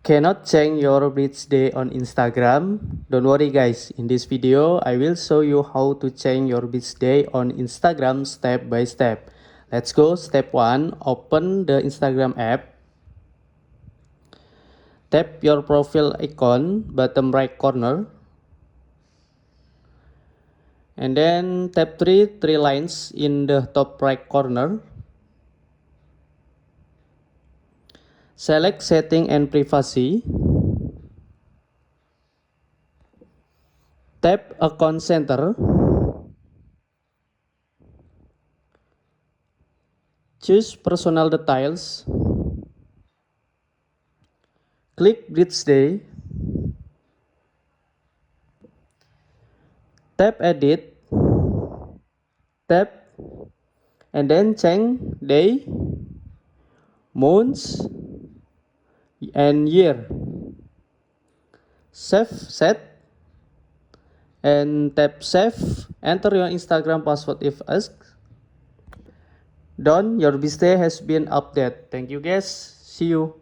Cannot change your birthday on Instagram? Don't worry guys, in this video I will show you how to change your birthday on Instagram step by step. Let's go. Step 1. Open the Instagram app. Tap your profile icon bottom right corner. And then tap three lines in the top right corner. Select setting and privacy. Tap account center. Choose personal details. Click birthday. Tap edit. Tap and then change day, months, and year. Save set and tap save. Enter your Instagram password if asked. Done, your birthday has been updated. Thank you guys. See you.